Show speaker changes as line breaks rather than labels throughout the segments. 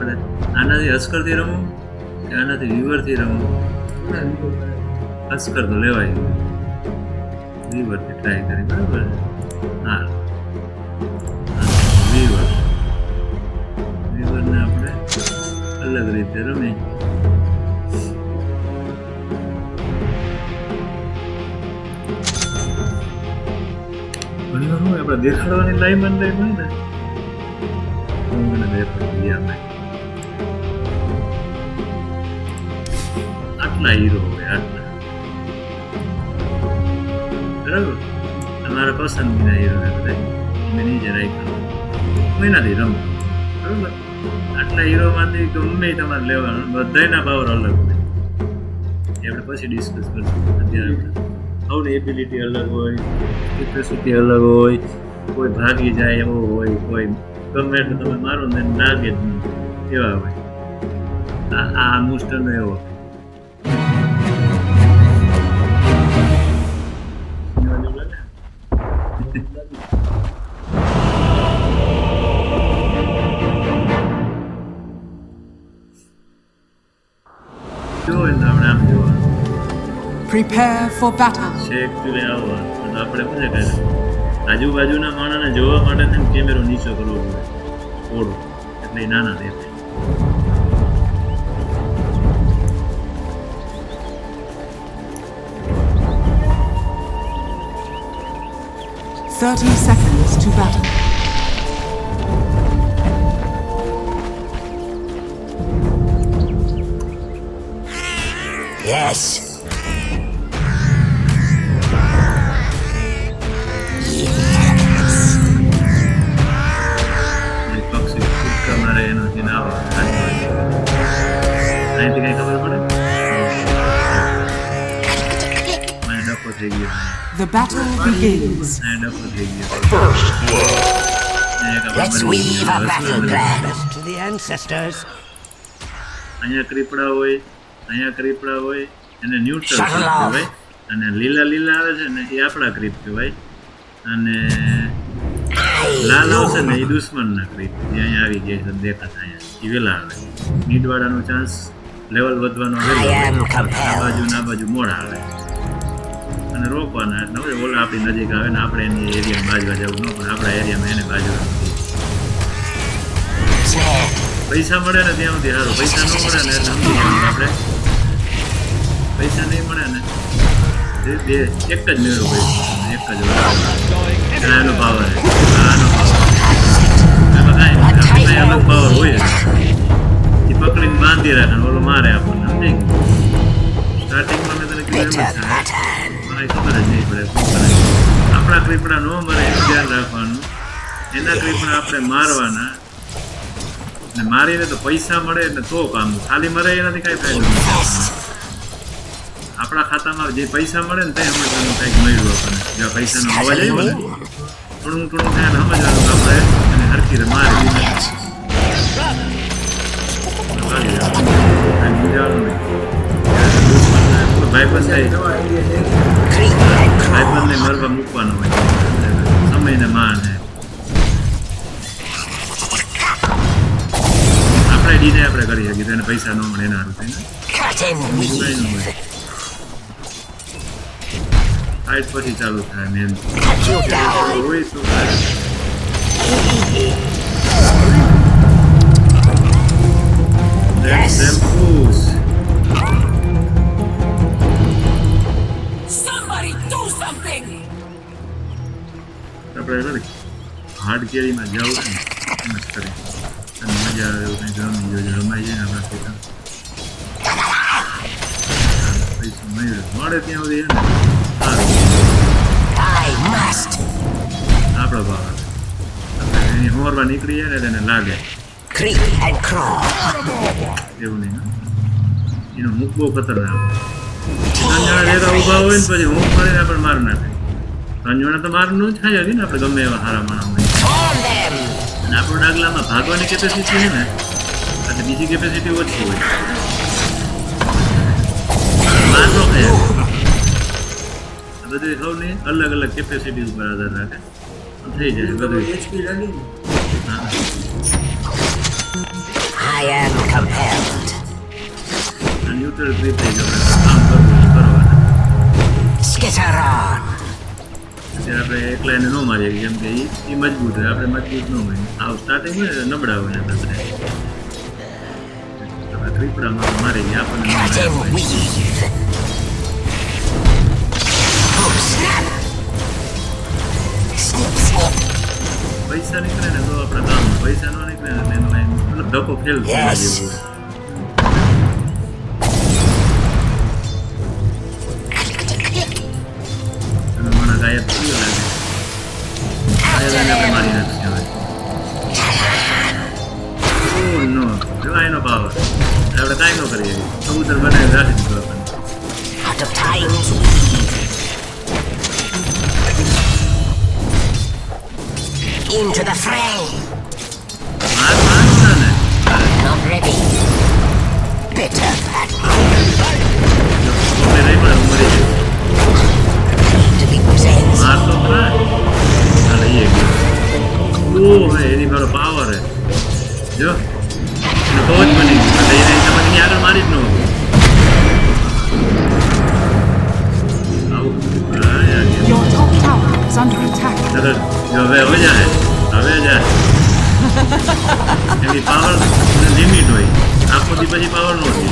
આપણે આનાથી હસ્કરથી રમવું કે આનાથી વ્યુઅરથી રમવું? હસ્કર તો લેવાય, વ્યુઅરથી ટ્રાય કરી, બરાબર છે? હા, વ્યુઅરને આપણે અલગ રીતે રમી. ઘણી વાર હોય આપણે દેખાડવાની લાઈન ને હું મને દેખાડી આપણે આટલા હીરો હોય, આટલા, બરાબર? તમારા પસંદગીના હીરો ને બધા મેં નીચે રાખ્યા, મહિનાથી રમો, બરાબર? આટલા હીરોમાંથી ગમે તમારે લેવાનું, બધાના પાવર અલગ હોય, એ આપણે પછી ડિસ્કસ કરીશું. અત્યારે સૌની એબિલિટી અલગ હોય, કેપેસિટી અલગ હોય, કોઈ ભાગી જાય એવો હોય, કોઈ ગમે એટલે તમે મારો ને લાગે જ નહીં એવા હોય. આ મુસ્ટરનો એવો જોવે ને આપણે આમ જોવાનું.
Prepare for battle.
છે એકચ્યુઅલી આવવાનું તો આપણે શું છે કે આજુબાજુના માણસને જોવા માટે છે ને કેમેરો નીચો કરવો પડે થોડો, એટલે એ નાના દેખાય.
30 seconds to battle.
Yes.
પક્ષી કૂદકા મારે એનાથી ના આવે. અહીંથી કઈ ખબર પડે? મને ડખો થઈ ગયો.
The battle begins.
ડખો થઈ ગયો.
First blood. Let's weave a battle plan to the ancestors.
અહીંયા ક્રીપડા હોય, અહીંયા ક્રીપડા હોય, એને ન્યુટ્રલ ક્રીપ કહેવાય. અને લીલા લીલા આવે છે ને એ આપણા ક્રીપ કહેવાય. અને લાલ આવશે ને એ દુશ્મનના ક્રીપ, જે અહીંયા આવી જાય છે દેખાતા, અહીંયા એ વહેલા આવે. નીડવાળાનો ચાન્સ લેવલ વધવાનો આ બાજુ ના બાજુ મોડા આવે. અને રોકવાના એટલે હવે ઓલા આપણી નજીક આવે ને આપણે એની એરિયામાં બાજવા જવું ન પણ આપણા એરિયામાં એને બાજવા. પૈસા મળે ને ત્યાં સુધી સારું, પૈસા ન મળે ને એટલે સમજી જવાનું આપણે. પૈસા નહીં મળે ને બે એક જ મેળવો પૈસા, એક જ એનો પાવર, આનો પાવર એમાં કાંઈ કાંઈ અલગ પાવર હોય જ. એ પકડીને બાંધી રાખે ઓલો મારે આપણને, સમજાય ગયું? સ્ટાર્ટિંગમાં મેં તને કીધું એમ જ મને ખબર જ નહીં પડે શું કરે. આપણા ક્રીપડા ન મરે એનું ધ્યાન રાખવાનું, એના ક્રીપડા આપણે મારવાના. ને મારીને તો પૈસા મળે ને તો કામ, ખાલી મરે એનાથી કાંઈ ફાયદો નથી. આપણા ખાતામાં જે પૈસા મળે ને તે સમજવાનું કંઈક મળ્યું આપણને. જો પૈસાનો અવાજ આવ્યો ને થોડું થોડું ધ્યાન સમજવાનું આપણે એને હરખી રીતે મારી ભાઈબંધને મરવા મૂકવાનો હોય સમયને માને. આપણે ડીને આપણે કરી શકીએ તો એને પૈસા ન મળે એના હારું થઈને ફાઇટ પછી ચાલુ થાય મેન હોય તો આપણે હાર્ડ કેરીમાં જવું ને એમ જ કરે અને મજા આવે એવું કંઈક રમી જોઈએ, રમાઈ જાય ને આપણા પૈસા મળે ત્યાં સુધી ને આપણો ભાવ એની હોરવા નીકળી જાય ને તેને લાગે એવું નહીં. એનો મુખ બહુ ખતરનાક. 3 જણા ભેગા ઊભા હોય ને પછી હું મારીને આપણે માર નાખે. 3 જણા તો મારનું જ થાય ને આપણે ગમે એવા સારા માણસ હોય. અને આપણો ડાગલામાં ભાગવાની કેપેસિટી છે ને એટલે બીજી કેપેસિટી ઓછી હોય. માર નો ખાય. બધું સૌની અલગ અલગ કેપેસિટી ઉપર આધાર રાખે, થઈ જાય બધું.
I
ન્યુટ્રલ ક્રીપ થઈ ગયો કામ કરવું કરવાના
Skitter on.
અત્યારે આપણે એકલા એને ન મારીએ કેમ કે એ મજબૂત હોય આપણે મજબૂત ન હોય આવ સ્ટાર્ટિંગ હોય ને નબળા હોય આપણે બધા આપણે ક્રીપડામાં મારી ગયા આપણને ન
Cut and
મારે.
weave. Oh, snap. Snip, snip.
પૈસા નીકળે ને તો આપણા કામ પૈસા ન નીકળે ને એનો મતલબ ધક્કો ફેલ થવા
Yes.
જેવું હોય. અને મારા ગાયબ થઈ ગયો લાગે ગાયબ આપણે મારી નાખી હવે ઓ નો જો એનો પાવર આપણે કાંઈ ન કરીએ કબૂતર બનાવી રાખી દીધું આપણને
Out of time's weave. Into the fray.
માર માર ને
Not ready. Bitter fat.
મેં નહીં મળે મરી જાય
To be presents.
માર તો ખરા આ લઈએ ગયો ઓ હે એની મારો પાવર હે જો એને બહુ જ બની ગયું એટલે એને તમારી આગળ મારી જ ન હતું આવું હા યાર
Your top tower is under attack.
નગર જો હવે જાય એની પાવર લિમિટ હોય આખો દી પછી પાવર ન હોય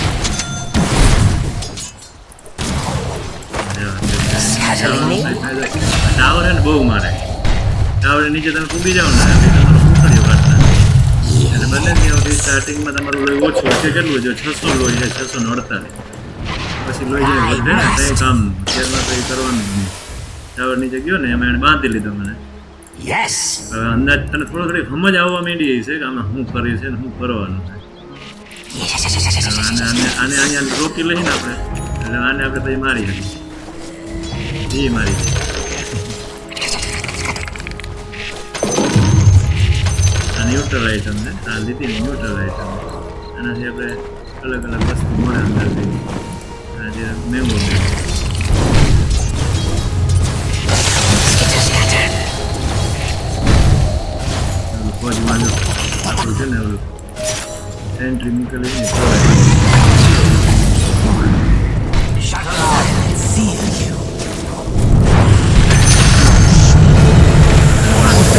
ટાવર હે ને બહુ મારે ટાવર નીચે તમે કૂદી જાઓ ને એટલે તમારો કૂકડીઓ કાઢતા એટલે બને ત્યાં સ્ટાર્ટિંગમાં તમારું લોહી ઓછું છે કેટલું જો 600 લોહી છે 648 પછી લોહી જાય વધે ને કંઈ કામ ત્યારમાં કંઈ કરવાનું નહીં ટાવર નીચે ગયો ને એમાં એને બાંધી લીધો મને
Yes.
હવે અંદાજ તને થોડો થોડી સમજ આવવા માંડી છે કે આમાં શું કરી છે ને શું કરવાનું છે આને અહીંયા રોકી લઈને આપણે એટલે આને આપણે પછી મારી શકીએ એ મારી આ ન્યુટ્રલ આઈટમ છે આ લીધી ન્યુટ્રલ આઈટમ આનાથી આપણે અલગ અલગ વસ્તુ મળે અંદરથી આ જે મેંગો છે ફોજમાં જો આપણું છે ને ઓલું એન્ટ્રી મૂકેલી ને
Shuttle on. Seal you.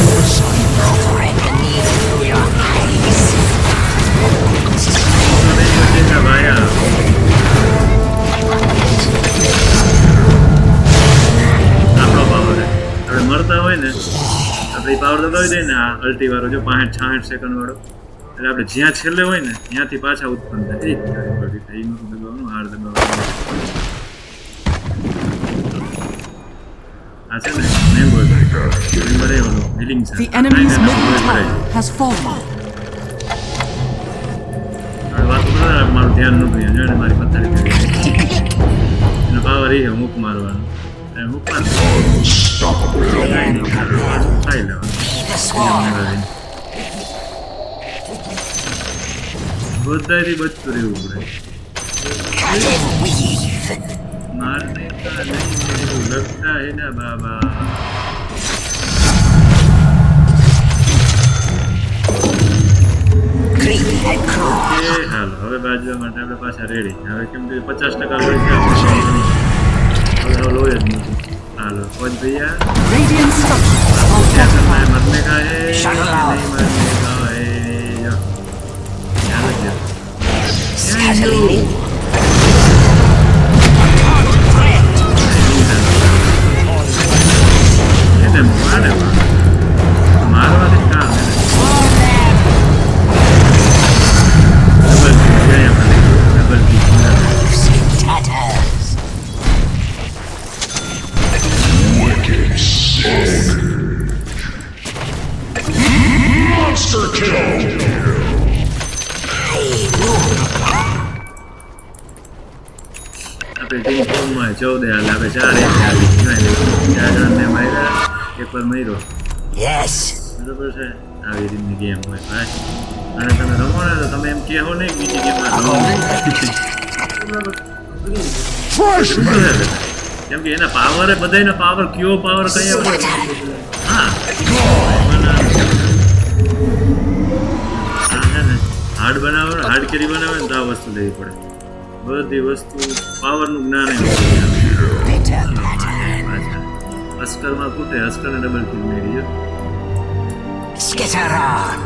Thread the needle through your eyes.
ભાયા આપણો પાવર આપણે મરતા હોય ને આપણે પાવર દબાવી દઈએ ને આ અલ્ટી વાળો જો 65-66 સેકન્ડ વાળો એટલે આપણે જ્યાં છેલ્લે હોય ને ત્યાંથી પાછા ઉત્પન્ન થાય એ દબાવવાનું હાર દબાવવાનું આ છે ને મેંગો મેંગો ઓલું બિલિંગ છે
The enemy's middle tower has fallen.
હવે વાત કરો મારું ધ્યાન નહોતું જો ને મારી પથારી કરી એનો પાવર એ હુક મારવાનો હુક ખાઈ લેવાનું
The swarm.
બધાથી બચતું રહેવું પડે
Cut and weave.
મારને કા નહીં લગતા હે ના બાબા
Creep and crawl.
એ હાલો હવે બાજવા માટે આપણે પાછા રેડી હવે કેમ કે 50% લોહી છે આપણે હવે લોહી જ નથી હાલો પહોંચ ભૈયા
Radiant structures are
क्या करना है
fortified.
मरने का है
Shuttle
नहीं
out.
मरने का है जो ध्यान रखिए
Scattering me.
એને મારવાથી કામ double
Skin tatters.
Monster kill!
આપણે ટીમ ફોર્મમાં 14 હાલ આપણે 4 જણાને માર્યા એક પર મર્યો
Yes.
બરોબર છે આવી રીતની ગેમ હોય ભાઈ અને તમે રમો ને તો તમે એમ કહો નહીં બીજી ગેમમાં રમો કેમ કે એના પાવર બધાના પાવર કયો પાવર કયા હા હાર્ડ બનાવો હાર્ડ કેરી બનાવે ને તો આ વસ્તુ લેવી પડે બધી વસ્તુ પાવરનું જ્ઞાન એ
Bitter pattern.
અસ્કરમાં ફૂટે અસ્કરને ડબલ કિલ મેળવી છે
Skitter on.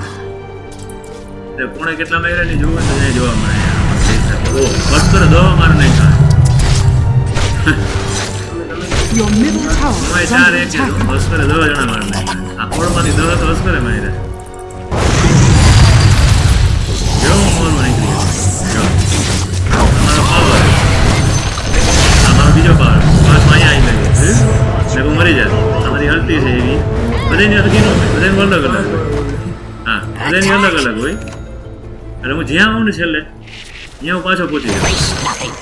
તે કોણે કેટલા માર્યા ની જોવે તો ત્યાં જોવા મળે ઓ અસ્કર દવા માર નહીં થાય
Your middle tower
હું
is
ચાર
under
એક
attack.
અસ્કરે દવા જણા માર નહીં આ કોળમાંથી દવા તો અસ્કરે માર્યા જો મોરમાં નીકળી ગયો તમારો પાવર અમારો બીજો પાવર બસ અહીંયા આવી લાગે ને હું મરી જાય અમારી હલતી છે એવી બધાની હલકી ન હોય બધાની અલગ અલગ હોય હા બધાની અલગ અલગ હોય એટલે હું જ્યાં આવું ને છેલ્લે ત્યાં હું પાછો પહોંચી જાઉં
Waste nothing.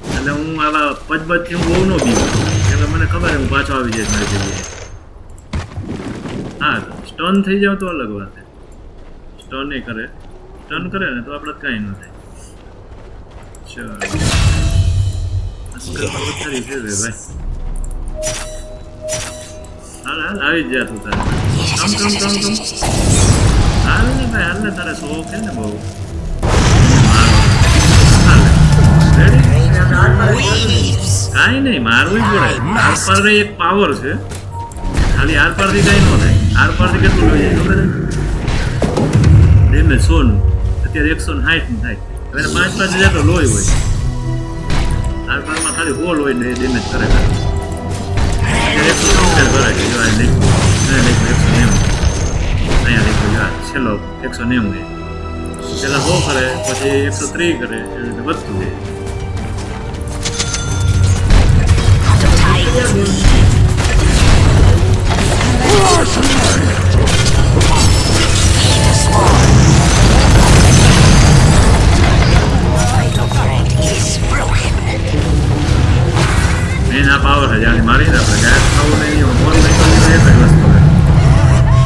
એટલે હું આવા પચબચથી હું બહુ ન બીવું એટલે મને ખબર હું પાછો આવી જઈશ મારી જગ્યાએ હા સ્ટન થઈ જાવ તો અલગ વાત છે સ્ટન નહીં કરે સ્ટન કરે ને તો આપણે કાંઈ ન થાય ચાલો પથ્થરી છે ભાઈ હાલ હાલ આવી જ જા તું તારે કમ હાલ ને ભાઈ હાલ ને તારે શોખ છે ને બહુ હાલ રેડી
Weaves.
કાંઈ નહીં મારવું જ પડે આરપાર એક પાવર છે ખાલી આરપારથી કાંઈ ન થાય આરપારથી કેટલું લઈ જાય ખબર ડેમેજ 100 નું અત્યારે 160 નું થાય હવે 5-5 હજાર તો લોહી હોય આરપારમાં ખાલી હોલ હોય ને એ ડેમેજ કરે અત્યારે 170 ભરાય છે જો આ લખ્યું 190 અહીંયા લખ્યું જો છેલ્લો 190 છે પહેલાં 100 કરે પછી 103 કરે એવી રીતે વધતું જાય મેન આ પાવર છે જાણે મારી આપણે ગાયબ થવું નહીં મોર નહીં એક જ વસ્તુ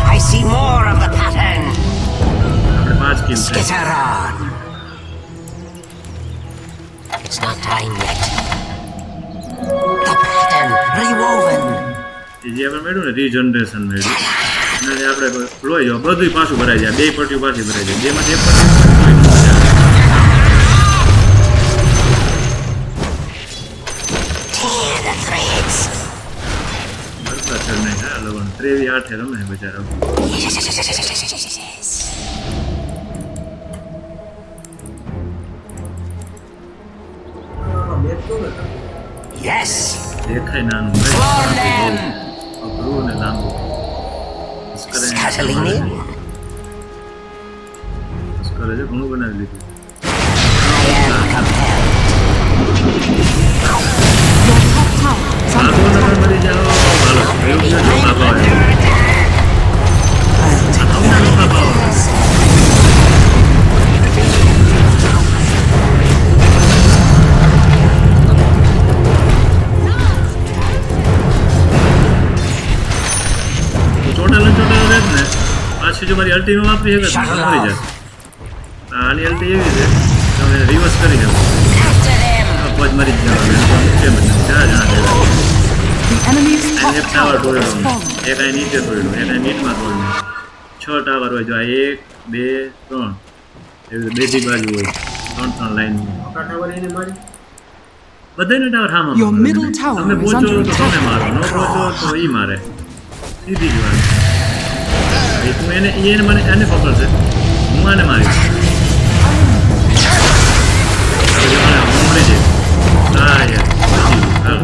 I see more of the pattern.
આપણે 5 કિલ થાય
Skitter on. It's not time yet. The pattern rewoven.
એ જે આપણે મેળવ્યું ને રીજનરેશન મેળવ્યું અને આપણે લોહી જાવ બધું પાછું ભરાઈ જાય બે પટ્ટીઓ પાછી ભરાઈ જાય જેમાંથી એક પટ્ટી
Tear the threads.
ભરતા છે નહીં હા લવણ 23-8 રમે બચારા
Yes.
દેખાય નાનું
For them.
અઘરું ને લાંબુ
Scuttling in.
કરે છે ઘણું બનાવી લીધું
I am compelled.
Your top tower is under
ભાગો નગર મરી જાઓ હાલો એવું છે જો ભાગો આવે હમણાં ભાગો ચોટાલ ચોટાલ રહે ને પાછી જો મારી અલ્ટીમાં વાપરી શકે તો મરી જાય આની અલ્ટી એવી છે તમે રિવર્સ કરી જાઓ
After them.
પજ મરી જ જવાનું કેમ ચાર જણા થયા
the enemy's top
એક ટાવર
tower has
તોડ્યો
fallen.
એક અહીં નીચે તોડ્યો એક અહીં મીટમાં તોડ્યો 6 ટાવર હોય જો આ 1 2 3 એવી બેથી બાજુ હોય 3 લાઈન બધાને ટાવર હામાં
Your middle tower
તમે
is
પહોંચો
under
તો
attack.
તમે મારો ન પહોંચો તો ઈ મારે સીધી જ વાત એ તું એને મને આને પકડશે હું આને મારીશ હવે મને મળી જાય હા યાર પછી હાલો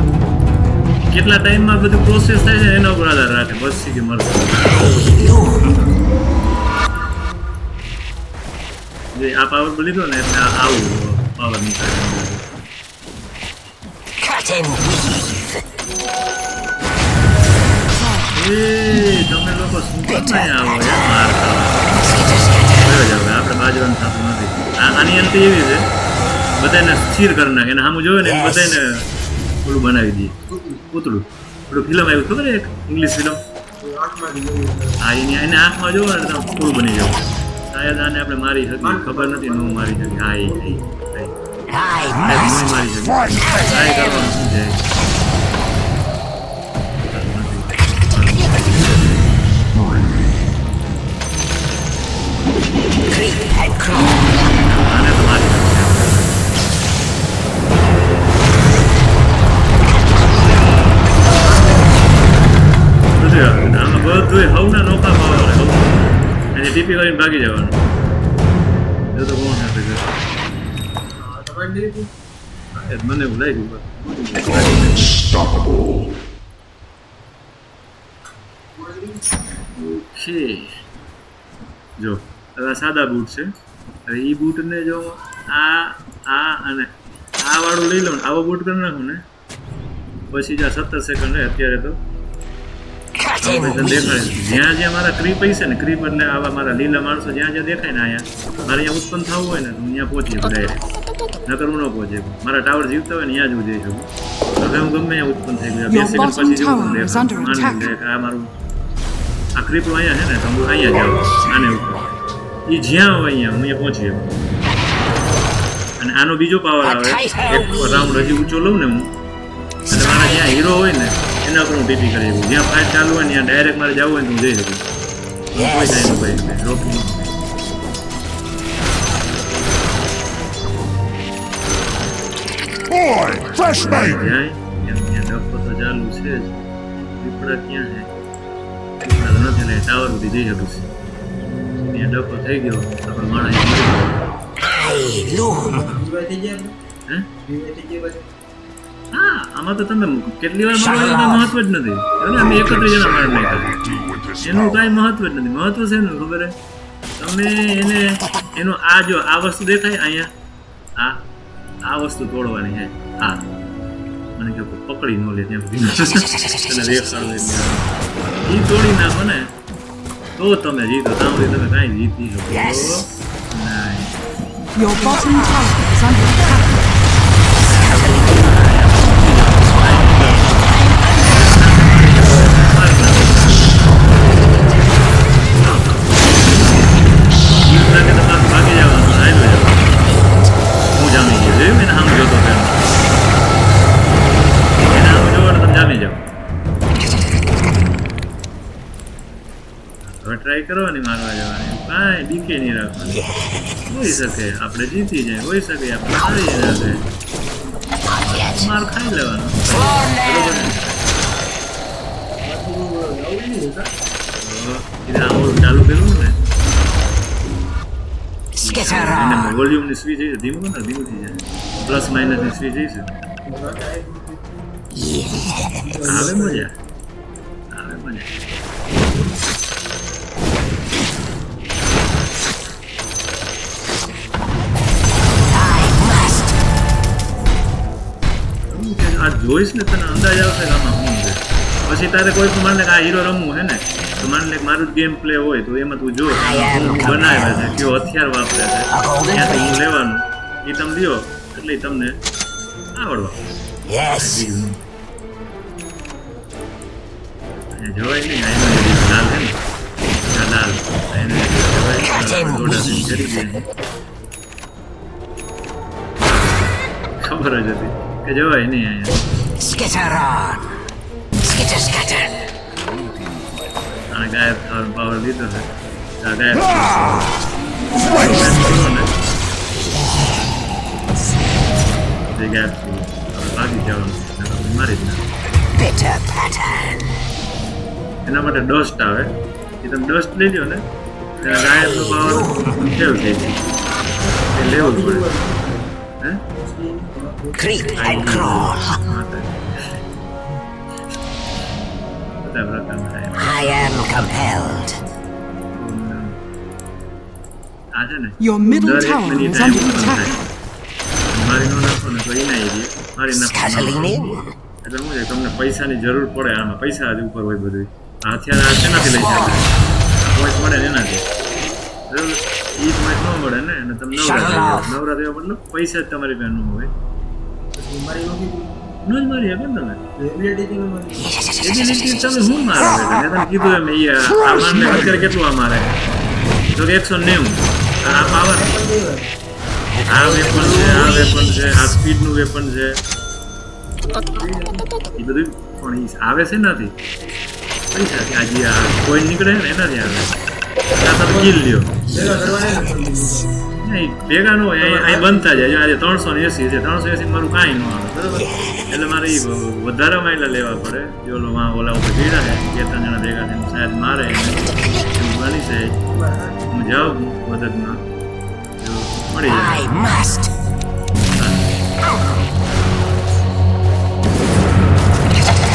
કેટલા ટાઈમમાં બધું પ્રોસેસ થાય છે એના ઉપર આધાર રાખે બસ સીધી મળશે જે આ પાવર લીધો ને એટલે આવું પાવર નીકળે
Cut and weave.
એ તમે લોકો શું કરતા આવો યાર માર ખાવા
Skitter, skitter.
કયો જ હવે આપણે બાજવાનું થતું નથી આની અંતે એવી છે બધાને સ્થિર કરી નાખે એને સામું જોવે ને
Yes.
બધાને ઓલું બનાવી દઈએ પૂતળું પેલું ફિલ્મ આવ્યું ખબર એક ઇંગ્લિશ ફિલ્મ હા એને આંખમાં જોવો ને તો પૂરું બની જાવ શાયદ આને આપણે મારી શકીએ ખબર નથી ન મારી શકીએ હા
I
એ
must
મારી શકીએ ટ્રાય કરવાનું શું છે
creep and crawl.
આને તો મારી શકીએ ટીપી કરીને ભાગી જવાનું એ તો કોણ આપે છે મને એવું લાગ્યું ઓકે જો હવે સાદા બૂટ છે હવે એ બૂટને જો આ અને આ વાળું લઈ લઉં ને આવો બૂટ કરી નાખું ને પછી જ્યાં 17 સેકન્ડ રહે અત્યારે તો દેખાય જ્યાં જ્યાં મારા ક્રીપ હશે ને ક્રીપ એટલે આવા મારા લીલા માણસો જ્યાં જ્યાં દેખાય ને અહીંયા મારે અહીંયા ઉત્પન્ન થવું હોય ને તો હું ત્યાં પહોંચી ડાયરેક્ટ નકર હું ન પહોંચે મારા ટાવર જીવતા હોય ને ત્યાં જ હું જઈ શકું હવે હું ગમે ત્યાં ઉત્પન્ન થઈ ગયું 2 સેકન્ડ પછી જેવું દેખાય આ મારું આ ક્રીપ અહીંયા છે ને તો હું અહીંયા જાઉં આને ઉપર એ જ્યાં હોય અહીંયા હું અહીંયા પહોંચી શકું અને આનો બીજો પાવર આવે એક રાઉન્ડ હજી ઊંચો લઉં ને હું અને મારા જ્યાં હીરો હોય ને એના પર હું ટીપી કરી શકું જ્યાં ફાઇટ ચાલુ હોય ને ત્યાં ડાયરેક્ટ મારે જવું હોય ને હું જઈ શકું કોઈ જાય નહીં ભાઈ રોકી ત્યાં ડફો તો ચાલુ છે જ પીપળા ક્યાં છે પીપળા તો નથી એટલે ટાવર સુધી જઈ શકું છું ત્યાં ડફો થઈ ગયો તો પણ માણસ હા આમાં તો તમે કેટલી વાર મારવાનું મહત્વ જ નથી અમે 31 જણા મારી નાખ્યા એનું કાંઈ મહત્વ જ નથી મહત્વ છે ને ખબર હે તમે એને એનું આ જો આ વસ્તુ દેખાય અહીંયા આ વસ્તુ તોડવાની છે હા મને કે પકડી ન લે ત્યાં સુધી દેખાડો એ તોડી નાખો ને તો તમે જીતો ત્યાં સુધી તમે કાંઈ જીતી શકો નહીં.
Your bottom tower is under attack. Try કરવાની મારવા જવાની કાંઈ બીકે નહીં રાખવાની હોઈ શકે આપણે જીતી જાય હોઈ શકે આપણે હારી જાય માર ખાઈ લેવાનો ચાલુ કર્યું ને વોલ્યુમની સ્વિચ ધીમું ને ધીમું થઈ જાય પ્લસ માઇનસની સ્વિચ છે આવે મજા આવે મજા આ જોઈશ ને તને અંદાજ આવશે કે આમાં શું છે પછી તારે કોઈ પણ માને કે આ હીરો રમવું છે ને તો માની લે મારું જ ગેમ પ્લે હોય તો એમાં તું જો બનાવે છે કયો હથિયાર વાપરે છે ત્યાંથી હું લેવાનું એ તમે દો એટલે તમને આવડવા જોવાય નહીં લાલ છે ને લાલ એને ખબર જ હતી કે જવાય નહીં અહીંયા અને ગાયબ થવાનો પાવર લીધો છે ગાયબ ગાયબ ભાગી જવાનું મારી જ એના માટે ડસ્ટ આવે એ તમે ડસ્ટ લઈ લો ને એના ગાયબનો પાવર ફેલ થઈ જાય એ લેવું જ પડે હે
Creep and crawl. I am compelled.
Your middle tower is under attack.
Scuttling in.
એટલે શું છે તમને પૈસાની જરૂર પડે આમાં પૈસા જ ઉપર હોય બધું હથિયાર આ શેનાથી લઈ જાય પોઈન્ટ મળે ને એનાથી બરાબર એ પોઈન્ટ ન મળે ને અને તમે નવરા દેવા મતલબ પૈસા જ તમારી પાસે ન હોય ન જ મારી હકે તમે એબિલિટી તમે શું મારો મેં તને કીધું એમ આ માનને અત્યારે કેટલું આ મારે તો 190 આ પાવર આ વેપન છે આ સ્પીડનું વેપન છે એ બધું પણ આવે છે નથી પૈસા આજે આ કોઈ નીકળે ને એનાથી આવે તમે કિલ લ્યો નહીં ભેગા ન હોય અહીં બનતા જાય આજે 380 છે 380 મારું કાંઈ ન આવે બરાબર એટલે મારે એ વધારે માઇલા લેવા પડે જે ઓલા ઉપર ભીડા છે 2-3 જણા ભેગા થઈને શાયદ મારે બની
છે હું જાઉં મદદમાં જો મળી જાય
I must.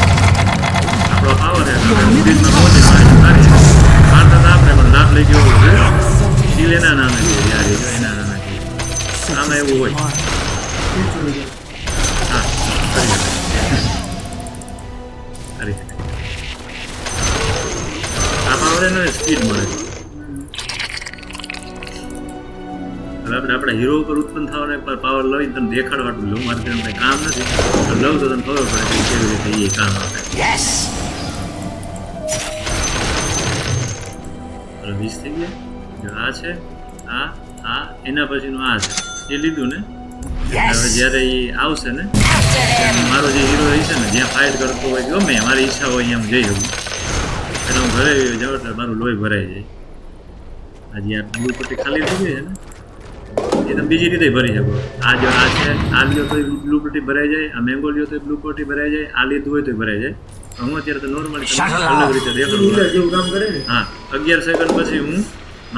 આપણો પાવર છે સ્પીડમાં પહોંચી સારી મારતા તો આપણે પણ લાભ લઈ ગયો છે સ્ટીલ એના નામે છે યાર એ જો એના નામે છે આમાં એવું હોય હા કરી શકે આ પાવર એને સ્પીડ મળે છે હવે આપણે આપણા હીરો ઉપર ઉત્પન્ન થવાનો એક પાવર લઈ તમે દેખાડવાનું લઉં મારે તેનું કંઈ કામ નથી લઉં તો તમને ખબર પડે કે કેવી રીતે એ કામ આપે
Yes.
હવે 20 થઈ ગયા જો આ છે આ એના પછીનું આ છે એ લીધું ને હવે
Yes.
જ્યારે એ આવશે ને ત્યારે મારો જે હીરો રહેશે ને જ્યાં ફાઇટ કરતો હોય ગમે મારી ઈચ્છા હોય અહીંયા હું જઈ શકું એટલે હું ઘરે જાઉં એટલે મારું લોહી ભરાઈ જાય આજે આ બ્લુ પટ્ટી ખાલી થઈ ગઈ છે ને એ તમે બીજી રીતે ભરી શકો આ જો આ છે આ લ્યો તો બ્લુ પટ્ટી ભરાઈ જાય આ મેંગો લ્યો તો બ્લુ પટ્ટી ભરાઈ જાય આ લીધું હોય તો ભરાઈ જાય હું અત્યારે તો નોર્મલી અલગ રીતે દેખાડું
જેવું કામ કરે ને
હા 11 સેકન્ડ પછી હું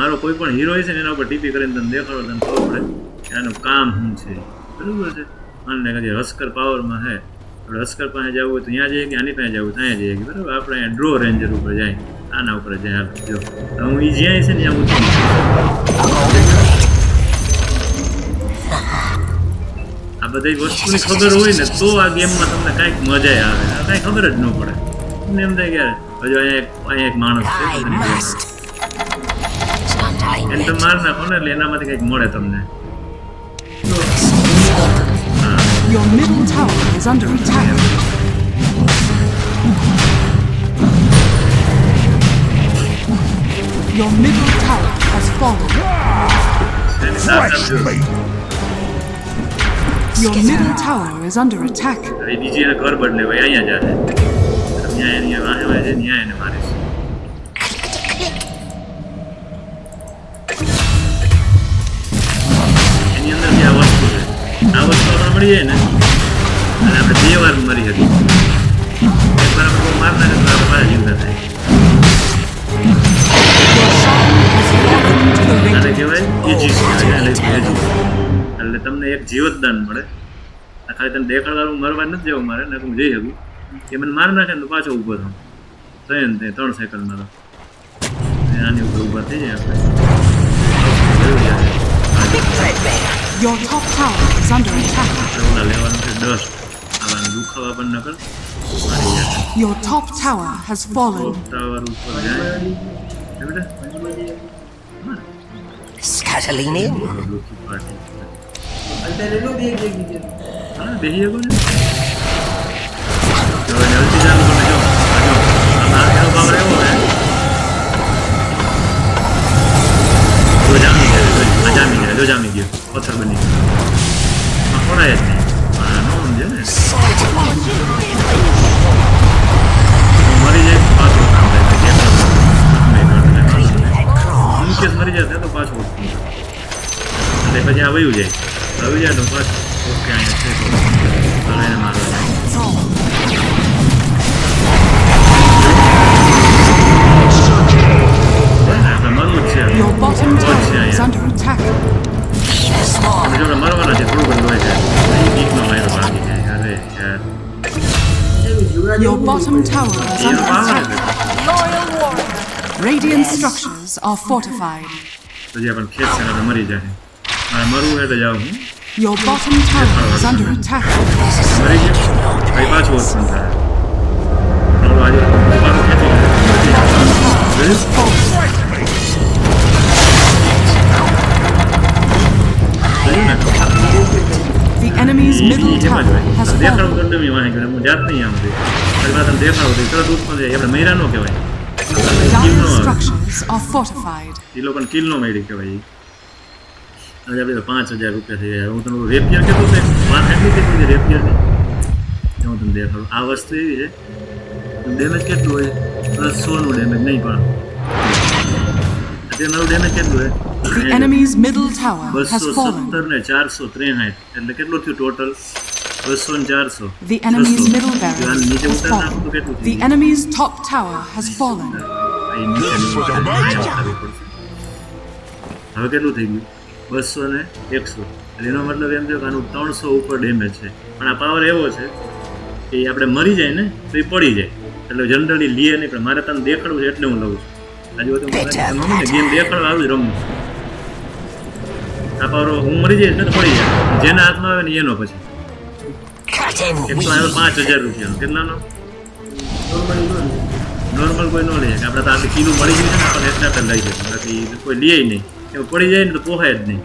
મારો કોઈ પણ હીરો છે ને એના ઉપર ટીપી કરીને તમને દેખાડો તમને ખબર પડે કે આનું કામ શું છે બરાબર છે માની લે કે હસ્કર પાવરમાં છે આપણે હસ્કર પાસે જવું હોય તો ત્યાં જઈએ કે આની પાસે જવું ત્યાં જઈએ કે બરાબર આપણે અહીંયા ડ્રો રેન્જર ઉપર જાય આના ઉપર જાય જો હું એ જ્યાં છે ને ત્યાં ઉતરી આ બધી વસ્તુની ખબર હોય ને તો આ ગેમમાં તમને કાંઈક મજા આવે કાંઈ ખબર જ ન પડે તમને એમ થાય કે હજુ અહીંયા એક માણસ છે
I must. It's not time
એને તમે
yet.
માર નાખો ને એટલે એનામાંથી કંઈક મળે તમને હા
Your middle tower is under attack. Your middle tower has fallen.
એની સાથે જો
Your middle tower is under attack.
હવે બીજી એને ઘર બદલે ભાઈ અહીંયા જશે ત્યાં એની વાહે વાહે છે ત્યાં એને મારીશ એની અંદર જે આ વસ્તુ છે આ વસ્તુ આપણે મળી જાય ને અને આપણે 2 વાર મરી હતી એકવાર આપણે કોઈ માર નાખે તો આપણે પાછા જીવતા થાય આને કહેવાય એજીસ કહેવાય એટલે તમને એક જીવતદાન મળે આ ખાલી તને દેખાડવાનું મરવા નથી જવું મારે ને હું જઈ શકું કે મને માર નાખે ને તો પાછો ઊભો થાઉં થયો ને 3 સેકન્ડમાં તો આની ઉપર ઊભા થઈ જાય
Your top tower is under attack.
આપણે ઓલા લેવાનું છે ડસ્ટ આવાનું દુખાવા પણ ન કર મારી જાય
Your top tower has fallen.
Tower ઉપર જાય એ બેટા
Scuttling in.
દુખી પાર્ટી
અત્યારે નો બે એક બીજે
હા બેહી શકો ને જો જલ્દી ચાલુ કરો જો આ માર કેવો પાવર એવો હે જો જામી ગયો પથ્થર બની ગયો આ ખોડાય જ નહીં આ નો સમજે ને મરી જાય પાછો કામ થાય કેસ મરી જશે તો પાછું એટલે પછી આ વયું જાય તો પાછું ઓકે અહીંયા છે તો એને મારવા જાય આપણે મરવું જ છે
Your bottom tower is under attack.
આપણે જો મરવાના છે થોડું બધું હોય છે એ બીકમાં મારો ભાગી જાય અરે યાર
Your bottom tower is
એનો
under
power
attack. Radiant structures are fortified.
પછી આપણને ખેત છે આપણે મરી જાય મારે મરવું હોય તો જાઉં હું
Your bottom tower is under attack.
મરી ગયો પછી પાછું ઉત્પન્ન થાય આપણું આજે પાછું ખેંચી લે
The enemy's middle tower has fallen.
દેખાડું તો તમે વાહે હું જાત નહીં આમ છે તમે દેખાડો તો તરત ઉત્પન્ન થાય આપણે મૈરા નો કહેવાય કિલ નો
Dire structures are fortified.
એ લોકોને કિલ નો મળી કહેવાય આજે આપણે 5000 રૂપિયા થઈ ગયા હું તમને રેપિયર કહેતો હતો વાત એટલી કેટલી છે રેપિયરની હું તમને દેખાડું આ વસ્તુ એવી છે ડેમેજ કેટલું હોય +100 નું ડેમેજ નહીં પણ અત્યારે મારું ડેમેજ કેટલું હોય
The enemy's middle tower has fallen.
217 ને 463 એટલે કેટલું થયું ટોટલ 200 ને 400
The enemy's
600.
middle
જો આને
barracks
નીચે
has
ઉતાર નાખું તો
fallen.
કેટલું
The
થયું
enemy's top tower has fallen.
એ નીચેની કરવી પડશે. હવે કેટલું થઈ ગયું 200 ને 100 એટલે એનો મતલબ એમ થયો કે આનું 300 ઉપર ડેમેજ છે પણ આ પાવર એવો છે કે આપણે મરી જાય ને તો એ પડી જાય એટલે જનરલી લે નહીં પણ મારે તને દેખાડવું છે એટલે હું લઉં છું આજુ ગેમ દેખાડવા આવું જ રમવું આ પાવર હું મરી જઈશ ને તો પડી જાય જેના હાથમાં આવે ને એનો પછી એક તો આવ્યો 5000 રૂપિયાનો કેટલાનો નોર્મલ કોઈ ન લે આપણે તો આટલી કિલો મળી ગયું છે ને પણ એટલા લઈ જશે બાકી કોઈ લે નહીં એવું પડી જાય ને તો પોહાય જ નહીં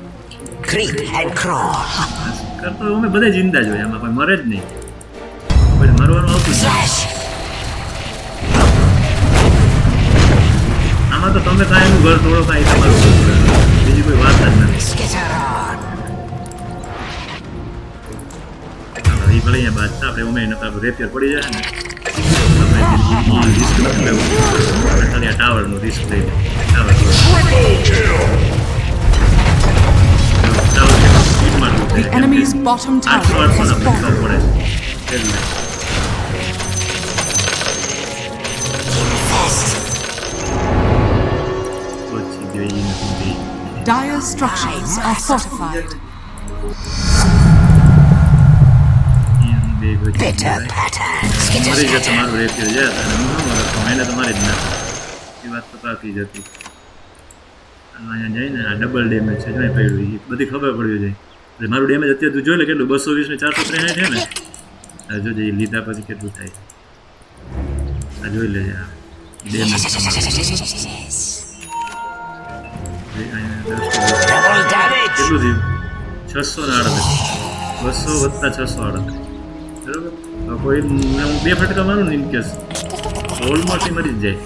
કરતો અમે બધા જિંદા જોઈએ આમાં કોઈ મરે જ નહીં કોઈ મરવાનું આવતું જ નહીં. આમાં તો તમે કાંઈ ઘર તોડો કાંઈ તમારું બીજી કોઈ વાત જ નથી. એ ભલે અહીંયા બાદ આપણે ઉમે રેપિયર પડી જાય ને રિસ્ક નથી લેવું ખાલી આ ટાવરનું રિસ્ક લઈ લે ટાવર સ્પીડમાં
The enemy's bottom tower has fallen.
પડે એટલે પછી ગઈ નથી.
Dire's structures are fortified.
મરી જતો મારું રેપિયર જાય અને હું ન મરતો એને તો મારી જ ના એ વાત તો પાકી જતી. અહીંયા જઈને આ ડબલ ડેમેજ છે જોઈ પડ્યું એ બધી ખબર પડવી જાય એટલે મારું ડેમેજ અત્યારે તું જોઈ લે કેટલું 220 ને 463 છે ને આ જોજે એ લીધા પછી કેટલું થાય આ જોઈ લેજે આ ડેમેજ કેટલું થયું 638 200 વત્તા 638 બરાબર તો કોઈ હું 2 ફટકા મારું ને ઇન કેસ ઓલમોસ્ટ મરી જ જાય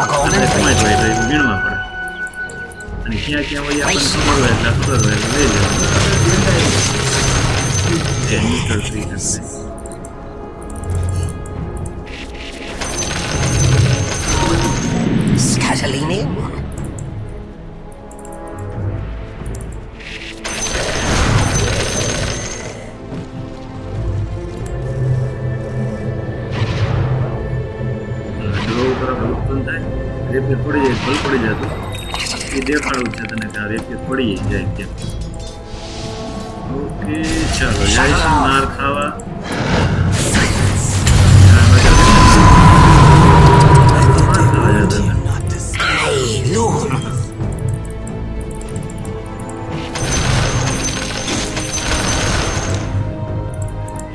સમય હોય એટલે વીણવા પડે અને ક્યાં ક્યાં હોય આપણને ખબર હોય એટલે ખબર હોય એટલે લઈ જવાનું.
Scatolini?
રેપિયર પડી જાય ભલ પડી જતું એ દેખાડવું છે તને કે આ રેપિયર પડી જાય કેમ. ઓકે ચાલો જઈશું માર ખાવા.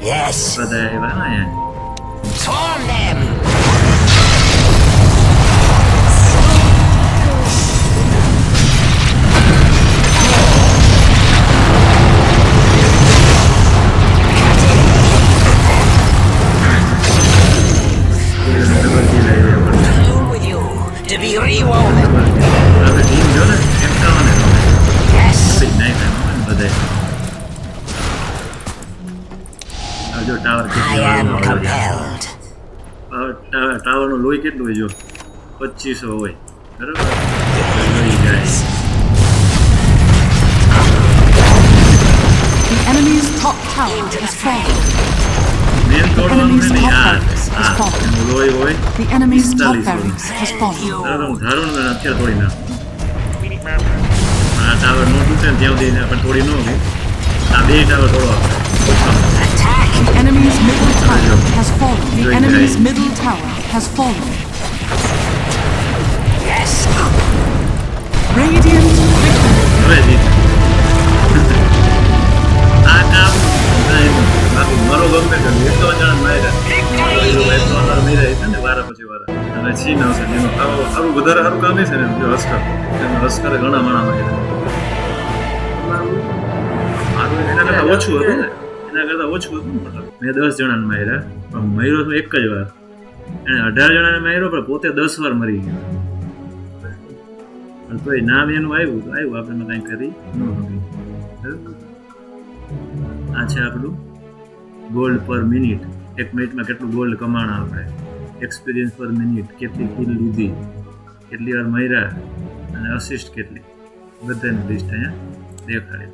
Yes.
બધા એવા ને
Storm them. Alone with you to be rewoven.
Team જો ને 51
Yes.
નહીં થાય બધે જો ટાવર
I am compelled.
ટાવરનું લોહી કેટલું હોય જો 2500 હોય બરાબર લોહી જાય.
The enemy's top tower has fallen.
મેન તોડવાનું ને નહીં આ એનું લોહી હોય
The enemy's top
4500.
barracks has fallen.
બરાબર હું ધારું ને અત્યારે તોડી નાખું આ ટાવર નો તૂટે ને ત્યાં સુધી આપણે તોડી ન હોય આ 2 ટાવર તોડવા પડે.
Attack.
The enemy's middle tower has fallen. The enemy's middle tower has fallen.
Yes.
Radiant victory.
હવે જીત આ કામ બાકી મારો ગમે છે 100 જણા માર્યા છે ને વારા પછી વારા અને છીન આવશે જેનું સારું વધારે સારું કામ છે ને જો હસ્કર હસ્કરે ઘણા માણા માર્યા મારું એના કરતાં ઓછું હતું ને એના કરતાં ઓછું હતું મતલબ મેં 10 જણાને માર્યા પણ મર્યો તો એક જ વાર એને 18 જણાને માર્યો પણ પોતે 10 વાર મરી ગયો પણ તોય નામ એનું આવ્યું તો આવ્યું આપણે કાંઈ કરી ન હતી. આ છે આપણું ગોલ્ડ પર મિનિટ એક મિનિટમાં કેટલું ગોલ્ડ કમાણા આપણે એક્સપિરિયન્સ પર મિનિટ કેટલી કિલ લીધી કેટલી વાર મર્યા અને અસિસ્ટ કેટલી બધાની લિસ્ટ અહીંયા દેખાડે.